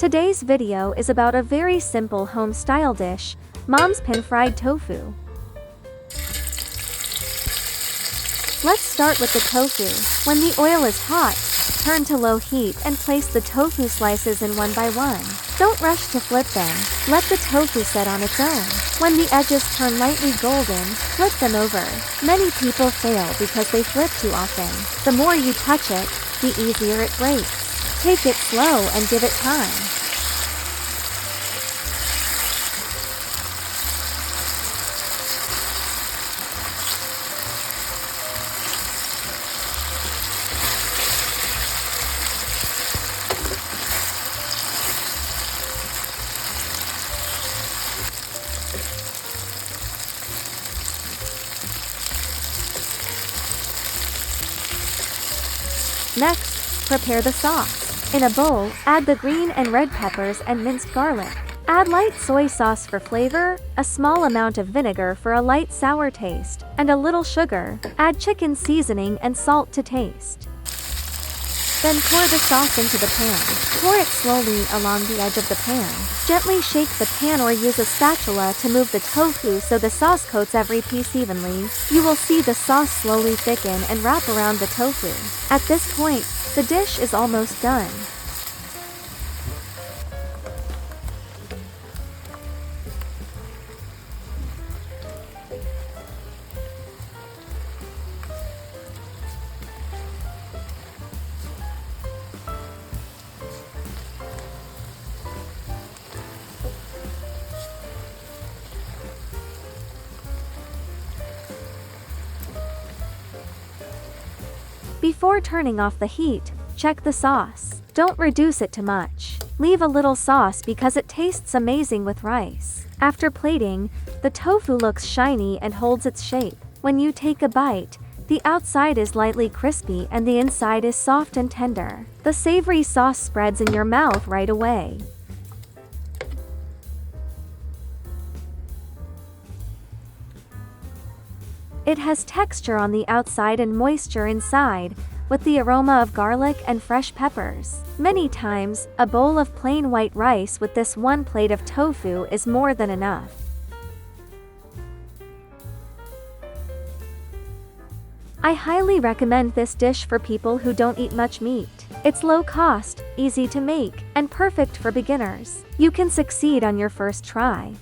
Today's video is about a very simple home-style dish, Mom's pan-fried tofu. Let's start with the tofu. When the oil is hot, turn to low heat and place the tofu slices in one by one. Don't rush to flip them, let the tofu set on its own. When the edges turn lightly golden, flip them over. Many people fail because they flip too often. The more you touch it, the easier it breaks. Take it slow and give it time. Next, prepare the sauce. In a bowl, add the green and red peppers and minced garlic. Add light soy sauce for flavor, a small amount of vinegar for a light sour taste, and a little sugar. Add chicken seasoning and salt to taste. Then pour the sauce into the pan. Pour it slowly along the edge of the pan. Gently shake the pan or use a spatula to move the tofu so the sauce coats every piece evenly. You will see the sauce slowly thicken and wrap around the tofu. At this point, the dish is almost done. Before turning off the heat, check the sauce. Don't reduce it too much. Leave a little sauce because it tastes amazing with rice. After plating, the tofu looks shiny and holds its shape. When you take a bite, the outside is lightly crispy and the inside is soft and tender. The savory sauce spreads in your mouth right away. It has texture on the outside and moisture inside, with the aroma of garlic and fresh peppers. Many times, a bowl of plain white rice with this one plate of tofu is more than enough. I highly recommend this dish for people who don't eat much meat. It's low cost, easy to make, and perfect for beginners. You can succeed on your first try.